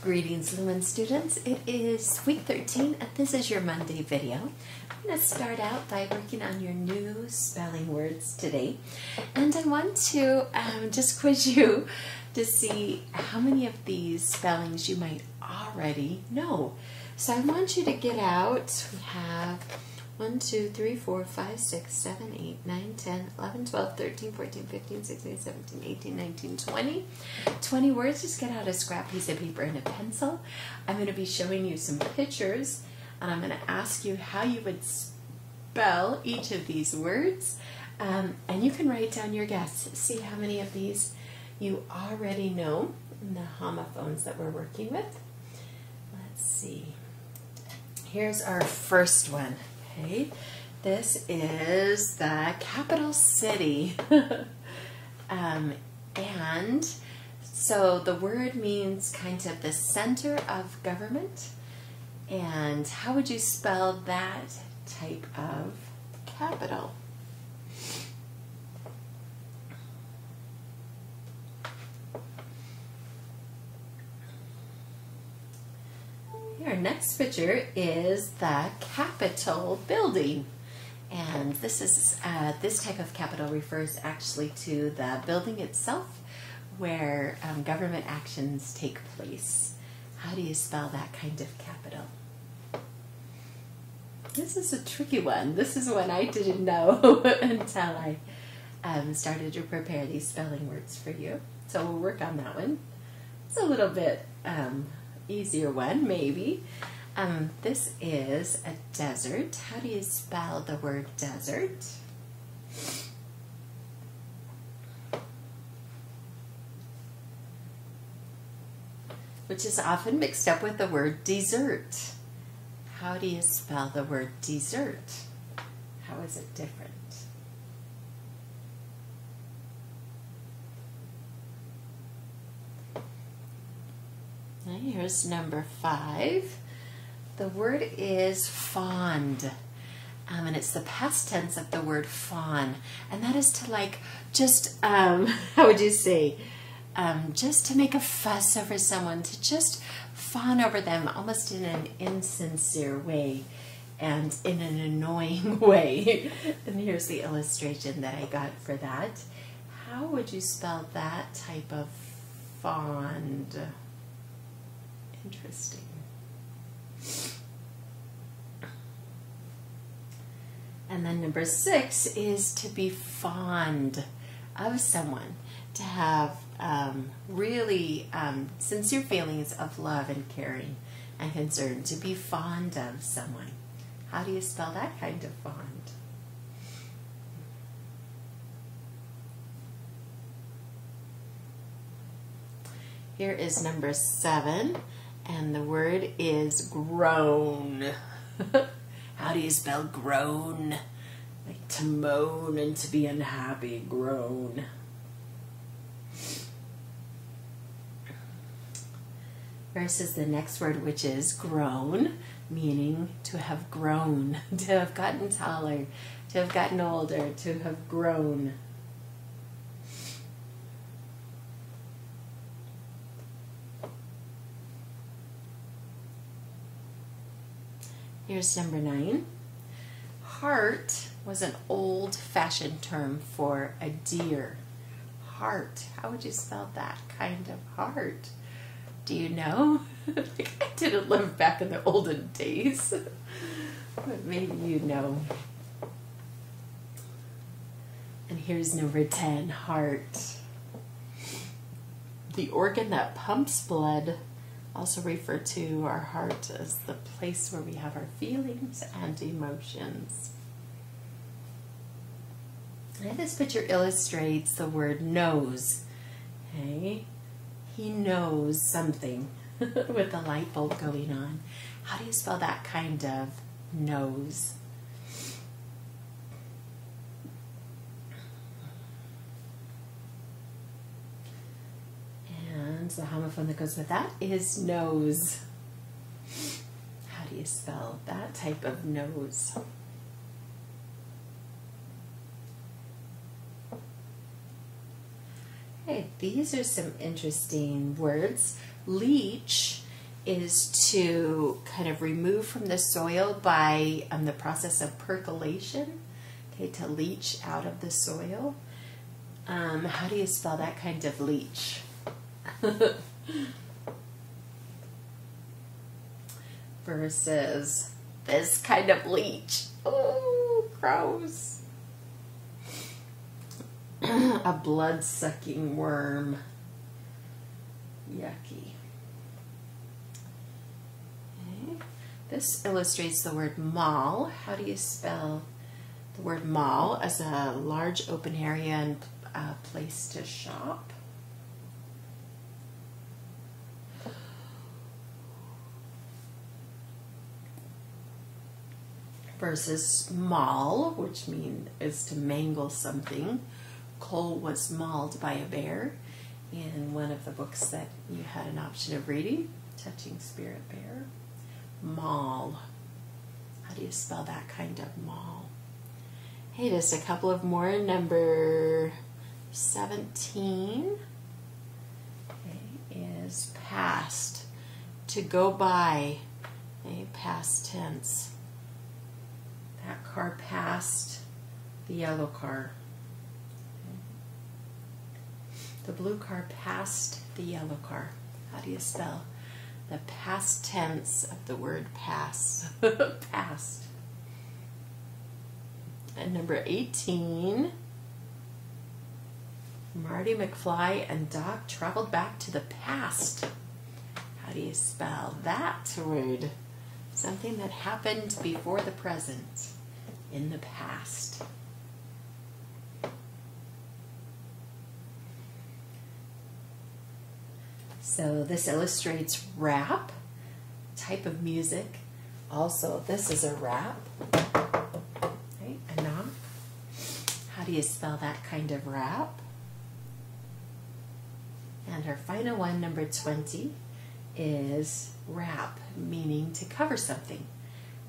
Greetings, Lumen students. It is week 13 and this is your Monday video. I'm going to start out by working on your new spelling words today. And I want to just quiz you to see how many of these spellings you might already know. So I want you to get out, we have 1, 2, 3, 4, 5, 6, 7, 8, 9, 10, 11, 12, 13, 14, 15, 16, 17, 18, 19, 20. 20 words. Just get out a scrap piece of paper and a pencil. I'm going to be showing you some pictures and I'm going to ask you how you would spell each of these words. And you can write down your guess. See how many of these you already know in the homophones that we're working with. Let's see. Here's our first one. Okay, this is the capital city. And so the word means kind of the center of government. And how would you spell that type of capital? Our next picture is the Capitol building, and this is this type of capital refers actually to the building itself where government actions take place. How do you spell that kind of capital? This is a tricky one. This is one I didn't know until I started to prepare these spelling words for you. So we'll work on that one. It's a little bit easier one, maybe. This is a desert. How do you spell the word desert? Which is often mixed up with the word dessert. How do you spell the word dessert? How is it different? Here's number 5. The word is fond, and it's the past tense of the word fawn, and that is to like just how would you say, just to make a fuss over someone, to just fawn over them almost in an insincere way and in an annoying way. And here's the illustration that I got for that. How would you spell that type of fond? Interesting. And then number 6 is to be fond of someone, to have really sincere feelings of love and caring and concern, to be fond of someone. How do you spell that kind of fond? Here is number 7. And the word is groan. How do you spell groan? Like to moan and to be unhappy, groan. Versus the next word, which is grown, meaning to have grown, to have gotten taller, to have gotten older, to have grown. Here's number 9. Heart was an old-fashioned term for a deer. Heart. How would you spell that kind of heart? Do you know? Like, I didn't live back in the olden days, but maybe you know. And here's number 10, heart. The organ that pumps blood. Also refer to our heart as the place where we have our feelings and emotions. And this picture illustrates the word knows. Okay? He knows something with the light bulb going on. How do you spell that kind of knows? The homophone that goes with that is nose. How do you spell that type of nose? Okay, these are some interesting words. Leech is to kind of remove from the soil by the process of percolation, okay, to leach out of the soil. How do you spell that kind of leach? Versus this kind of leech. Oh, gross. A blood-sucking worm. Yucky. Okay. This illustrates the word mall. How do you spell the word mall? As a large open area and place to shop. Versus maul, which is to mangle something. Cole was mauled by a bear in one of the books that you had an option of reading, Touching Spirit Bear. Maul. How do you spell that kind of maul? Hey, just a couple of more. Number 17 is past. To go by. Okay, past tense. That car passed the yellow car. The blue car passed the yellow car. How do you spell the past tense of the word pass? Past. And number 18, Marty McFly and Doc traveled back to the past. How do you spell that word? Something that happened before the present, in the past. So this illustrates rap, type of music. Also, this is a rap. Right? A knock. How do you spell that kind of rap? And our final one, number 20, is wrap, meaning to cover something.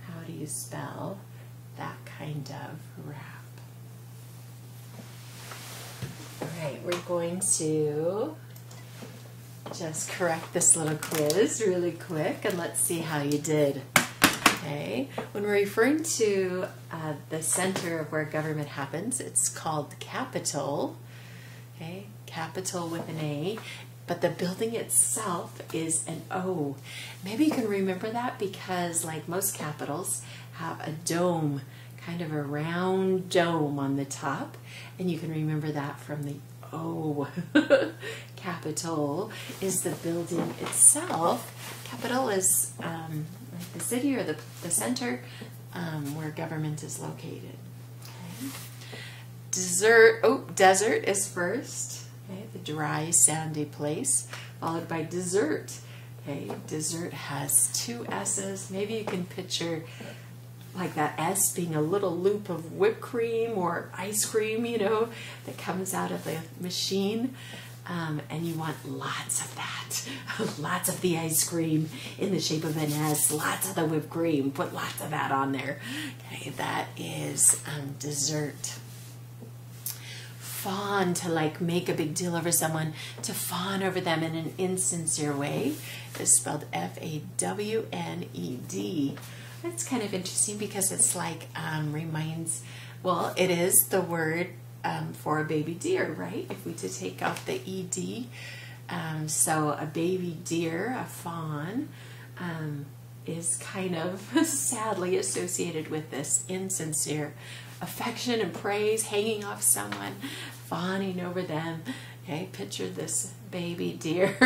How do you spell that kind of wrap? All right, we're going to just correct this little quiz really quick, and let's see how you did. Okay, when we're referring to the center of where government happens, it's called Capitol. Okay, Capitol with an A, but the building itself is an O. Maybe you can remember that because, like most capitals, have a dome, kind of a round dome on the top, and you can remember that from the O. Capitol is the building itself. Capitol is like the city or the center where government is located. Okay. Desert is first. Okay, the dry, sandy place, followed by dessert. Okay, dessert has two S's. Maybe you can picture like that S being a little loop of whipped cream or ice cream, you know, that comes out of the machine. And you want lots of that. Lots of the ice cream in the shape of an S. Lots of the whipped cream. Put lots of that on there. Okay, that is dessert. Fawn, to like make a big deal over someone, to fawn over them in an insincere way, is spelled F-A-W-N-E-D. That's kind of interesting because it's like reminds, well, it is the word for a baby deer, right? If we did take off the ED, so a baby deer, a fawn, is kind of sadly associated with this insincere affection and praise, hanging off someone, fawning over them. Okay, picture this baby deer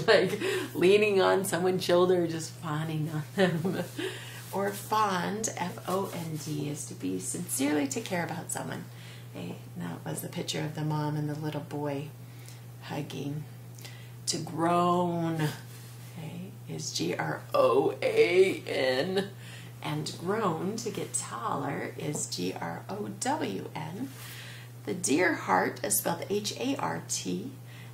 like leaning on someone's shoulder, just fawning on them. Or fond, F-O-N-D, is to be sincerely to care about someone. Okay, that was the picture of the mom and the little boy hugging. To groan, okay, is G-R-O-A-N. And grown, to get taller, is G-R-O-W-N. The deer heart is spelled H-A-R-T,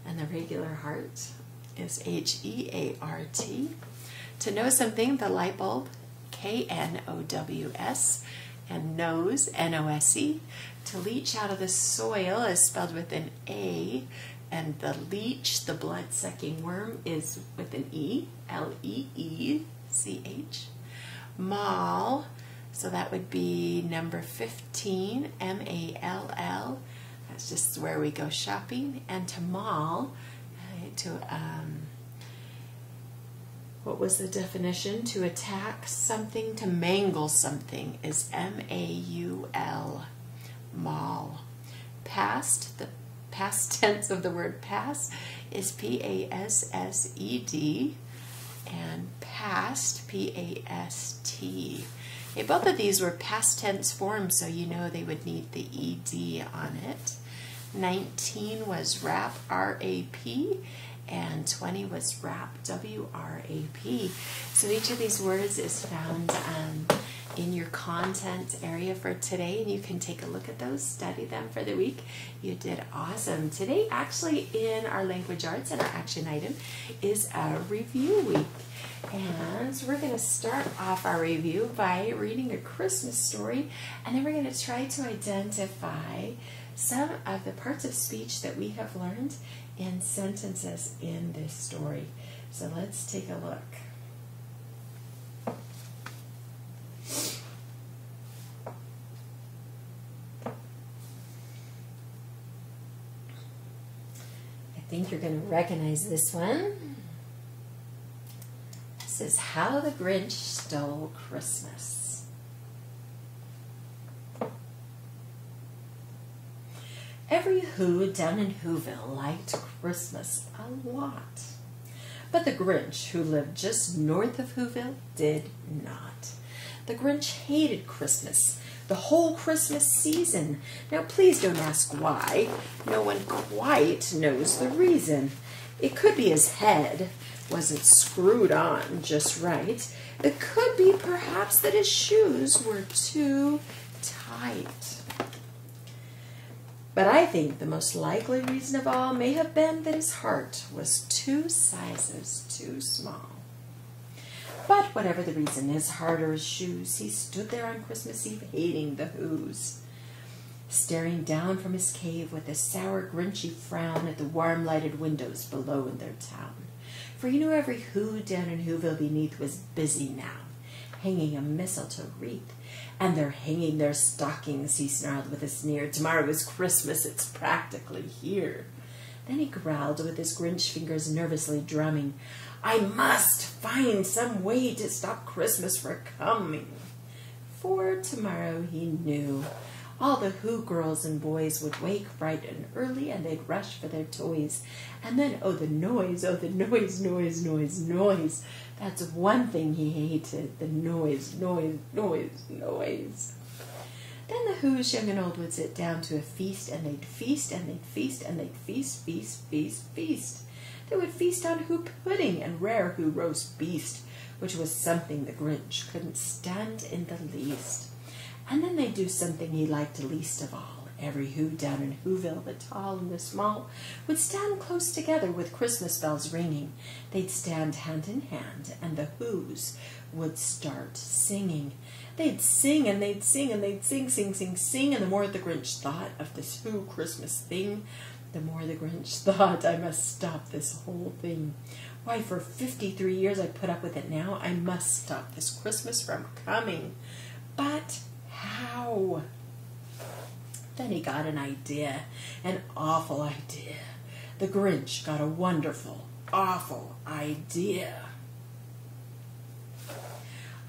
and the regular heart is H-E-A-R-T. To know something, the light bulb, K-N-O-W-S, and nose, N-O-S-E. To leach out of the soil is spelled with an A, and the leech, the blood-sucking worm, is with an E, L-E-E-C-H. Mall, so that would be number 15, M-A-L-L. That's just where we go shopping. And to maul, what was the definition? To attack something, to mangle something, is M-A-U-L, maul. Past, the past tense of the word pass is P-A-S-S-E-D, and past, P-A-S-T. Okay, both of these were past tense forms, so you know they would need the E-D on it. 19 was wrap, R-A-P, and 20 was wrap, W-R-A-P. So each of these words is found in your content area for today, and you can take a look at those, study them for the week. You did awesome. Today, actually, in our language arts and our action item is a review week. And we're going to start off our review by reading a Christmas story, and then we're going to try to identify some of the parts of speech that we have learned in sentences in this story. So let's take a look. I think you're going to recognize this one. This is How the Grinch Stole Christmas. Every Who down in Whoville liked Christmas a lot. But the Grinch, who lived just north of Whoville, did not. The Grinch hated Christmas, the whole Christmas season. Now please don't ask why. No one quite knows the reason. It could be his head wasn't screwed on just right. It could be perhaps that his shoes were too tight. But I think the most likely reason of all may have been that his heart was 2 sizes too small. But whatever the reason, his heart or his shoes, he stood there on Christmas Eve hating the Whos, staring down from his cave with a sour, grinchy frown at the warm lighted windows below in their town. For you knew every Who down in Whoville beneath was busy now, hanging a mistletoe wreath. And they're hanging their stockings, he snarled with a sneer. Tomorrow is Christmas, it's practically here. Then he growled with his Grinch fingers nervously drumming. I must find some way to stop Christmas from coming. For tomorrow, he knew, all the Who girls and boys would wake bright and early, and they'd rush for their toys. And then, oh, the noise, noise, noise, noise. That's one thing he hated, the noise, noise, noise, noise. Then the Whos, young and old, would sit down to a feast, and they'd feast, and they'd feast, and they'd feast, feast, feast, feast. They would feast on Who pudding and rare Who roast beast, which was something the Grinch couldn't stand in the least. And then they'd do something he liked least of all. Every Who down in Whoville, the tall and the small, would stand close together with Christmas bells ringing. They'd stand hand in hand, and the Whos would start singing. They'd sing, and they'd sing, and they'd sing, sing, sing, sing, and the more the Grinch thought of this Who Christmas thing, the more the Grinch thought, I must stop this whole thing. Why, for 53 years I put up with it now. I must stop this Christmas from coming. But how? Then he got an idea, an awful idea. The Grinch got a wonderful, awful idea.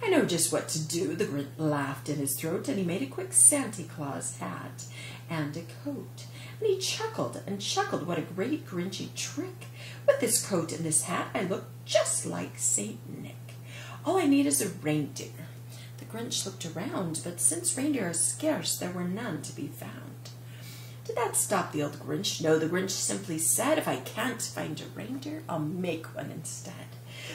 I know just what to do, the Grinch laughed in his throat, and he made a quick Santa Claus hat and a coat. And he chuckled and chuckled, what a great Grinchy trick. With this coat and this hat, I look just like Saint Nick. All I need is a reindeer. The Grinch looked around, but since reindeer are scarce, there were none to be found. Did that stop the old Grinch? No, the Grinch simply said, if I can't find a reindeer, I'll make one instead.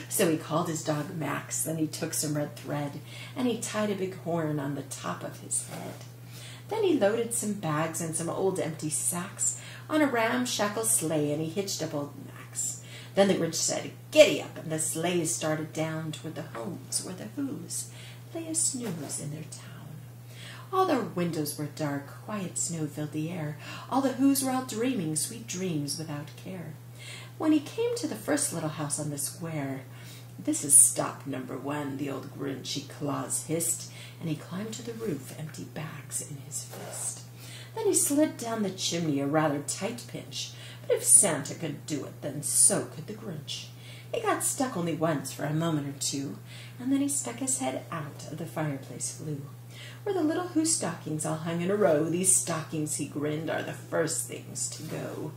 So he called his dog Max, then he took some red thread, and he tied a big horn on the top of his head. Then he loaded some bags and some old empty sacks on a ramshackle sleigh, and he hitched up old Max. Then the Grinch said, giddy up, and the sleigh started down toward the homes where the Whos lay a snooze in their town. All their windows were dark, quiet snow filled the air. All the Whos were out dreaming sweet dreams without care. When he came to the first little house on the square, "This is stop number 1, the old Grinchy Claus hissed, and he climbed to the roof, empty bags in his fist. Then he slid down the chimney, a rather tight pinch, but if Santa could do it, then so could the Grinch. He got stuck only once for a moment or two, and then he stuck his head out of the fireplace flue, where the little Who stockings all hung in a row. These stockings, he grinned, are the first things to go.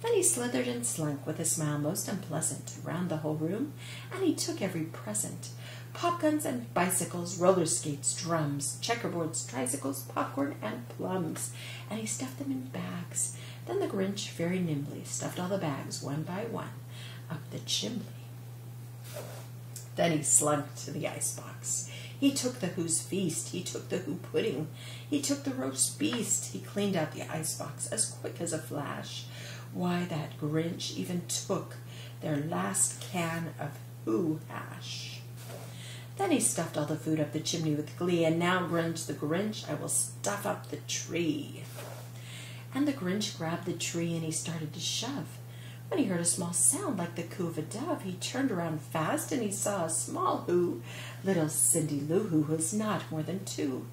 Then he slithered and slunk with a smile most unpleasant around the whole room, and he took every present. Pop guns and bicycles, roller skates, drums, checkerboards, tricycles, popcorn, and plums, and he stuffed them in bags. Then the Grinch very nimbly stuffed all the bags one by one up the chimney. Then he slunk to the icebox. He took the Who's feast, he took the Who pudding, he took the roast beast, he cleaned out the icebox as quick as a flash. Why, that Grinch even took their last can of Who hash. Then he stuffed all the food up the chimney with glee, and now, Grinch the Grinch, I will stuff up the tree. And the Grinch grabbed the tree and he started to shove. When he heard a small sound like the coo of a dove, he turned around fast and he saw a small Who, little Cindy Lou Who was not more than 2.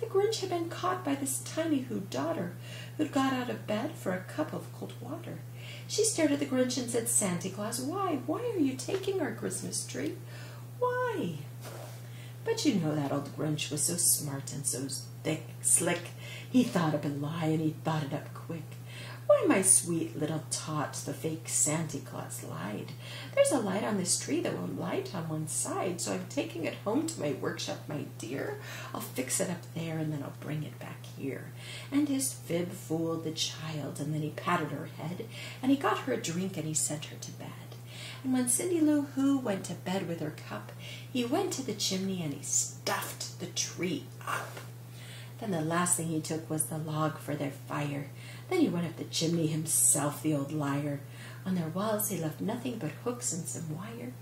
The Grinch had been caught by this tiny Who daughter, who'd got out of bed for a cup of cold water. She stared at the Grinch and said, "Santa Claus, why are you taking our Christmas tree? Why?" But you know that old Grinch was so smart and so slick. He thought up a lie, and he thought it up quick. "Why, my sweet little tot, the fake Santa Claus lied. There's a light on this tree that won't light on one side, so I'm taking it home to my workshop, my dear. I'll fix it up there, and then I'll bring it back here." And his fib fooled the child, and then he patted her head, and he got her a drink, and he sent her to bed. And when Cindy Lou Who went to bed with her cup, he went to the chimney and he stuffed the tree up. Then the last thing he took was the log for their fire. Then he went up the chimney himself, the old liar. On their walls he left nothing but hooks and some wire.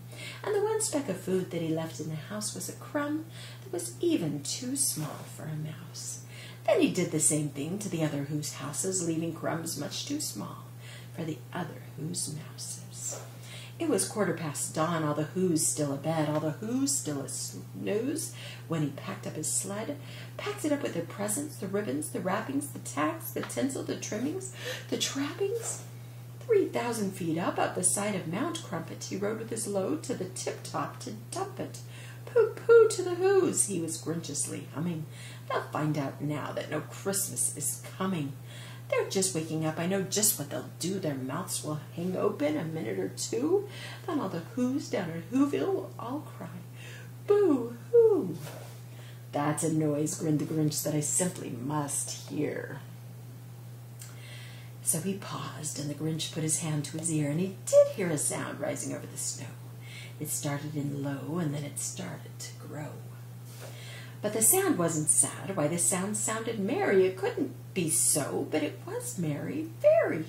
And the one speck of food that he left in the house was a crumb that was even too small for a mouse. Then he did the same thing to the other Who's houses, leaving crumbs much too small for the other Who's mouses. It was 15:15 dawn, all the Who's still abed, all the Who's still a snooze, when he packed up his sled, packed it up with the presents, the ribbons, the wrappings, the tacks, the tinsel, the trimmings, the trappings. 3,000 feet up the side of Mount Crumpet, he rode with his load to the tip-top to dump it. Pooh-pooh to the Who's, he was grinchiously humming. They'll find out now that no Christmas is coming. They're just waking up. I know just what they'll do. Their mouths will hang open a minute or two. Then all the Who's down at Whoville will all cry, "Boo-hoo!" "That's a noise," grinned the Grinch, "that I simply must hear." So he paused, and the Grinch put his hand to his ear, and he did hear a sound rising over the snow. It started in low, and then it started to grow. But the sound wasn't sad. Why, the sound sounded merry. It couldn't be so, but it was merry, very.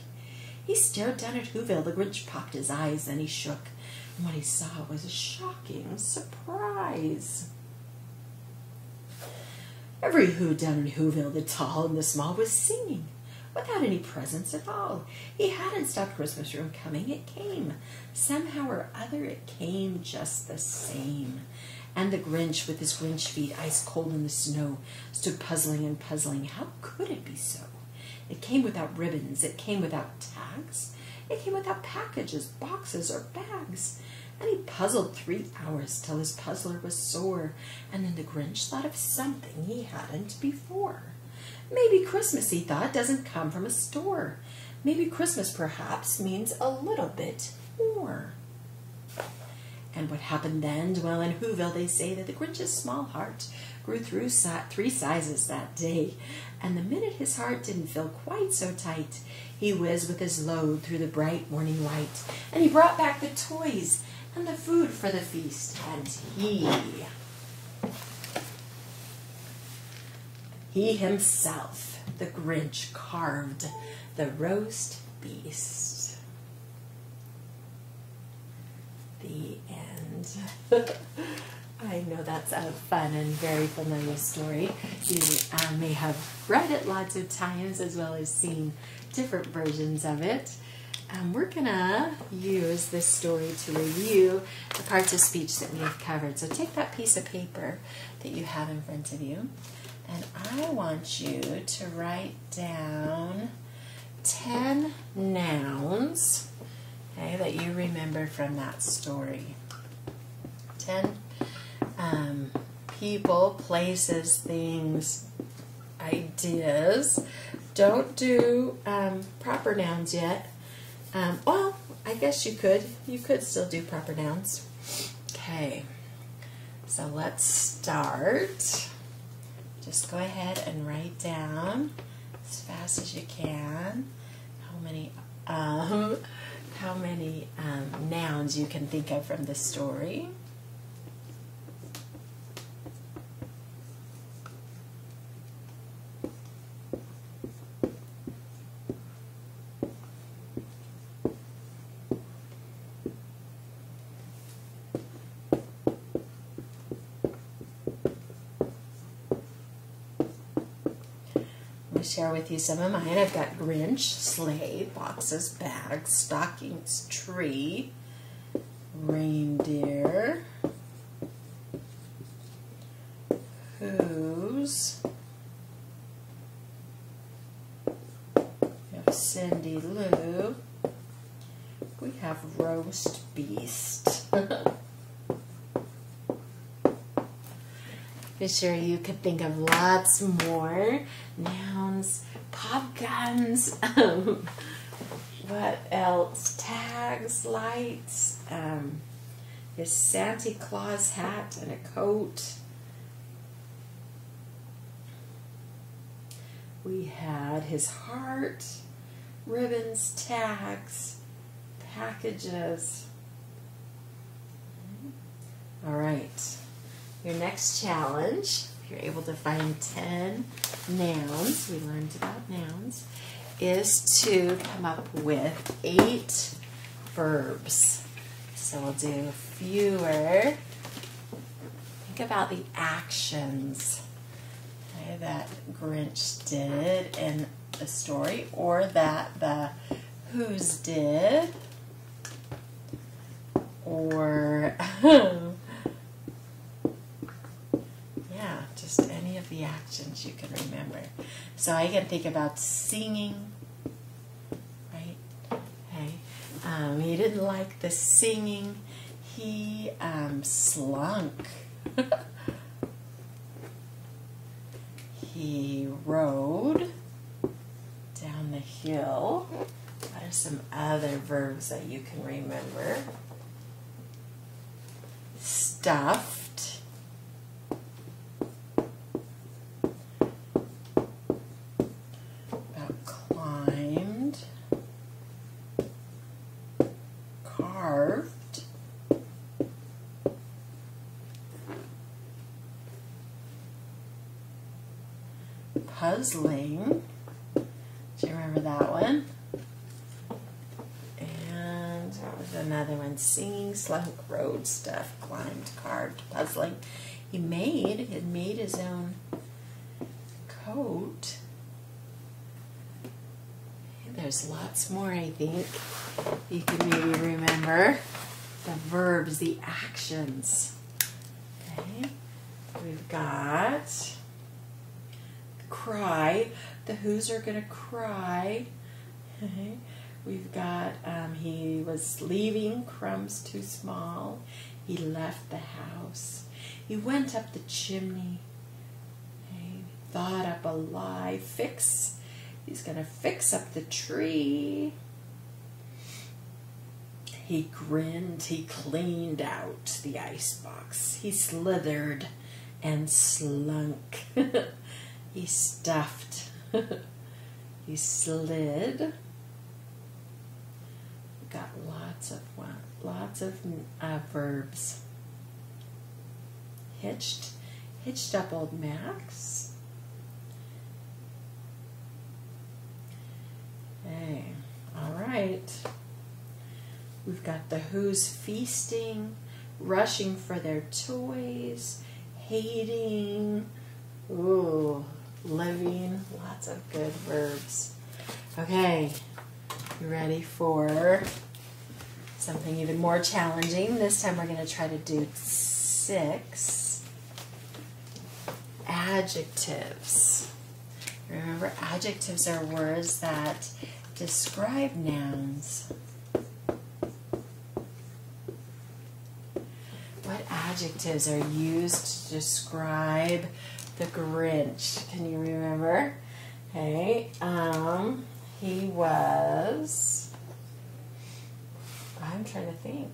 He stared down at Whoville. The Grinch popped his eyes, then he shook, and what he saw was a shocking surprise. Every Who down in Whoville, the tall and the small, was singing, without any presents at all. He hadn't stopped Christmas room coming. It came. Somehow or other, it came just the same. And the Grinch, with his Grinch feet ice cold in the snow, stood puzzling and puzzling. How could it be so? It came without ribbons. It came without tags. It came without packages, boxes, or bags. And he puzzled 3 hours till his puzzler was sore. And then the Grinch thought of something he hadn't before. Maybe Christmas, he thought, doesn't come from a store. Maybe Christmas, perhaps, means a little bit more. And what happened then? Well, in Whoville they say that the Grinch's small heart grew through 3 sizes that day. And the minute his heart didn't feel quite so tight, he whizzed with his load through the bright morning light. And he brought back the toys and the food for the feast. And he himself, the Grinch, carved the roast beast. The end. I know that's a fun and very familiar story. You may have read it lots of times as well as seen different versions of it. We're going to use this story to review the parts of speech that we have covered. So take that piece of paper that you have in front of you, and I want you to write down 10 nouns, okay, that you remember from that story. 10 people, places, things, ideas. Don't do proper nouns yet. Well, I guess you could. You could still do proper nouns. Okay, so let's start. Just go ahead and write down as fast as you can how many nouns you can think of from this story. Share with you some of mine. I've got Grinch, sleigh, boxes, bags, stockings, tree, reindeer, whose, we have Cindy Lou, we have roast beast. I'm sure you could think of lots more nouns, pop guns, what else, tags, lights, his Santa Claus hat and a coat. We had his heart, ribbons, tags, packages. All right. Your next challenge, if you're able to find 10 nouns, we learned about nouns, is to come up with 8 verbs. So we'll do fewer. Think about the actions, okay, that Grinch did in the story, or that the Who's did, or just any of the actions you can remember. So I can think about singing, right? Okay. He didn't like the singing. He slunk. He rode down the hill. What are some other verbs that you can remember? Stuffed. Climbed, carved, puzzling. Do you remember that one? And what was another one? Singing, slunk, rode, stuffed, climbed, carved, puzzling. He had made his own coat. There's lots more, I think, you can maybe remember. The verbs, the actions. Okay. We've got cry. The Who's are going to cry. Okay. We've got he was leaving, crumbs too small. He left the house. He went up the chimney. Okay. Thought up a lie. Fix. He's going to fix up the tree. He grinned. He cleaned out the icebox. He slithered and slunk. He stuffed. He slid. We've got lots of verbs. Hitched up old Max. Okay, all right. We've got the Who's feasting, rushing for their toys, hating, ooh, living, lots of good verbs. Okay, you ready for something even more challenging? This time we're going to try to do 6 adjectives. Remember, adjectives are words that describe nouns. What adjectives are used to describe the Grinch? Can you remember? Okay, he was, I'm trying to think.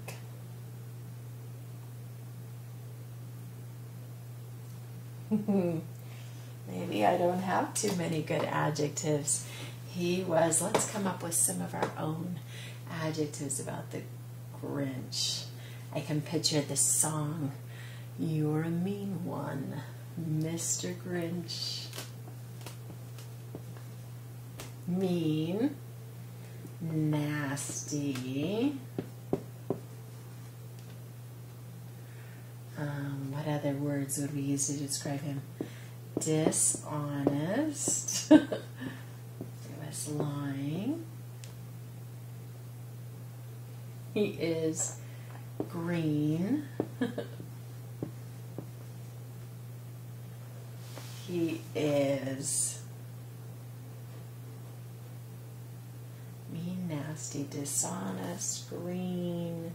Maybe I don't have too many good adjectives. He was, let's come up with some of our own adjectives about the Grinch. I can picture the song, "You're a mean one, Mr. Grinch." Mean, nasty. What other words would we use to describe him? Dishonest. He was lying. He is green. He is mean, nasty, dishonest, green.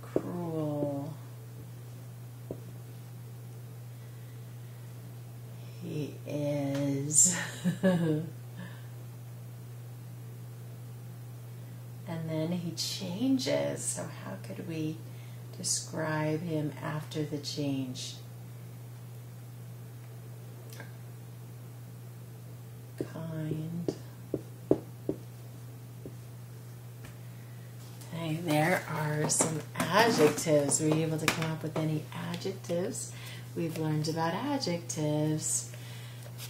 Cruel. He is and then he changes. So how could we describe him after the change? Kind. Okay, there are some adjectives. Were you able to come up with any adjectives? We've learned about adjectives.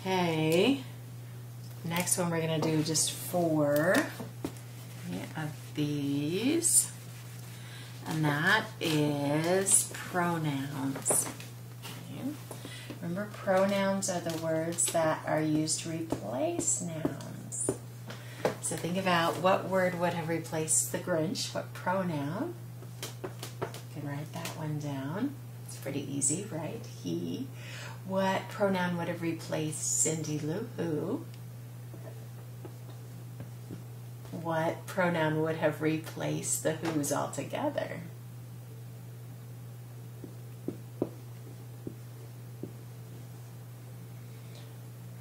Okay, next one we're going to do just 4 of these, and that is pronouns. Okay. Remember, pronouns are the words that are used to replace nouns. So think about what word would have replaced the Grinch, what pronoun. You can write that one down. It's pretty easy, right? He. What pronoun would have replaced Cindy Lou Who? What pronoun would have replaced the who's altogether?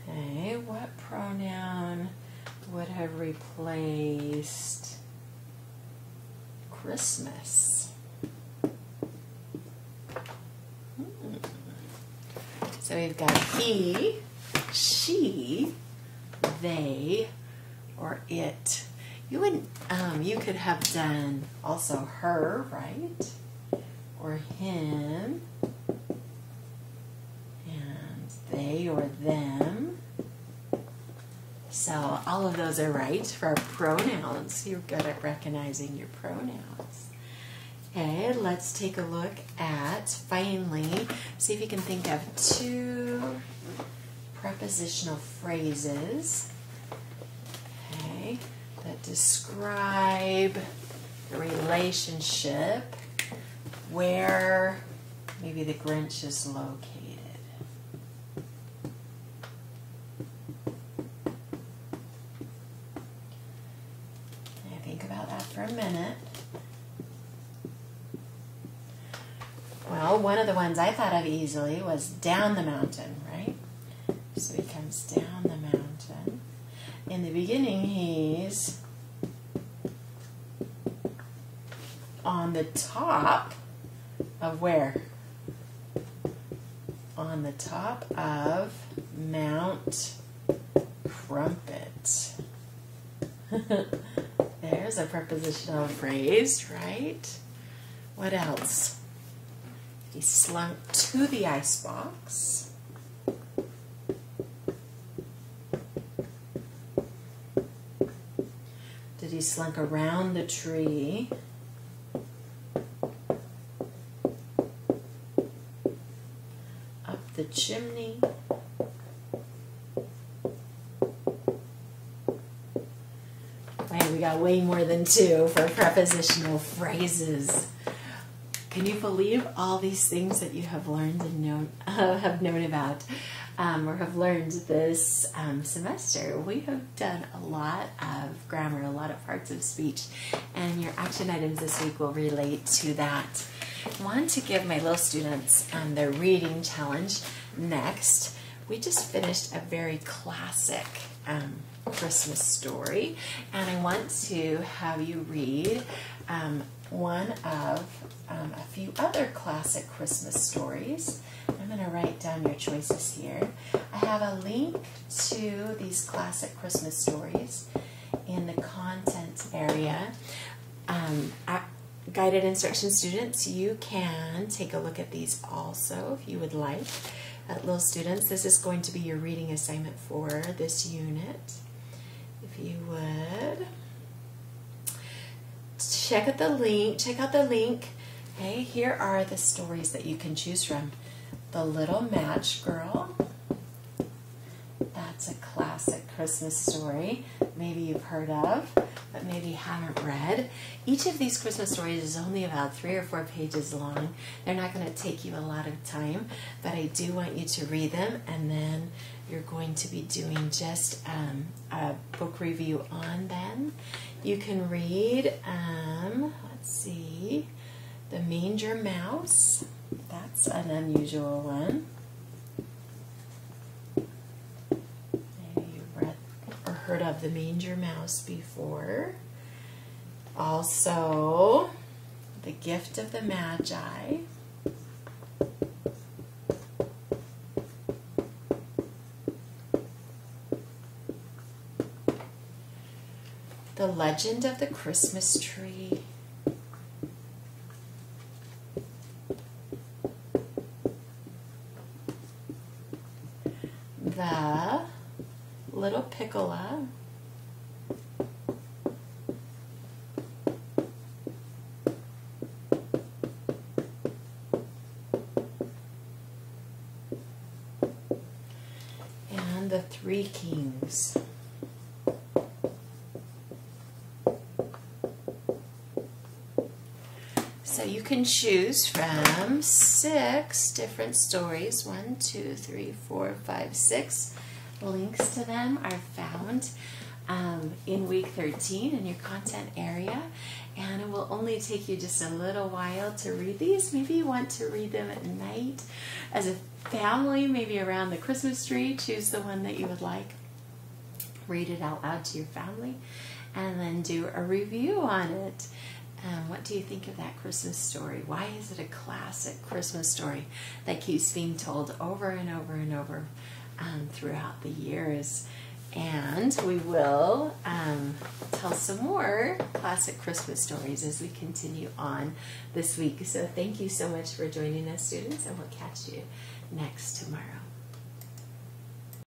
Okay, what pronoun would have replaced Christmas? So we've got he, she, they, or it. You would, you could have done also her, right? Or him, and they or them. So all of those are right for our pronouns. You're good at recognizing your pronouns. Okay, let's take a look at, finally, see if you can think of 2 prepositional phrases, okay, that describe the relationship where maybe the Grinch is located. Okay, think about that for a minute. Well, one of the ones I thought of easily was down the mountain, right? So he comes down the mountain. In the beginning, he's on the top of where? On the top of Mount Crumpet. There's a prepositional phrase, right? What else? He slunk to the icebox. Did he slunk around the tree? Up the chimney? Wait, we got way more than 2 for prepositional phrases. Can you believe all these things that you have learned and known about or have learned this semester? We have done a lot of grammar, a lot of parts of speech, and your action items this week will relate to that. I want to give my little students their reading challenge next. We just finished a very classic Christmas story, and I want to have you read one of a few other classic Christmas stories. I'm going to write down your choices here. I have a link to these classic Christmas stories in the content area. Guided instruction students, you can take a look at these also if you would like. Little students, this is going to be your reading assignment for this unit. If you would check out the link. Okay, here are the stories that you can choose from. The Little Match Girl. That's a classic Christmas story. Maybe you've heard of, but maybe haven't read. Each of these Christmas stories is only about 3 or 4 pages long. They're not going to take you a lot of time, but I do want you to read them, and then you're going to be doing just a book review on them. You can read, let's see, The Manger Mouse. That's an unusual one. Maybe you've read or heard of The Manger Mouse before. Also, The Gift of the Magi. The Legend of the Christmas Tree. The Little Piccola. And The Three Kings. So you can choose from 6 different stories. 1, 2, 3, 4, 5, 6. Links to them are found in week 13 in your content area. And it will only take you just a little while to read these. Maybe you want to read them at night as a family, maybe around the Christmas tree. Choose the one that you would like. Read it out loud to your family and then do a review on it. What do you think of that Christmas story? Why is it a classic Christmas story that keeps being told over and over and over throughout the years? And we will tell some more classic Christmas stories as we continue on this week. So thank you so much for joining us, students, and we'll catch you next tomorrow.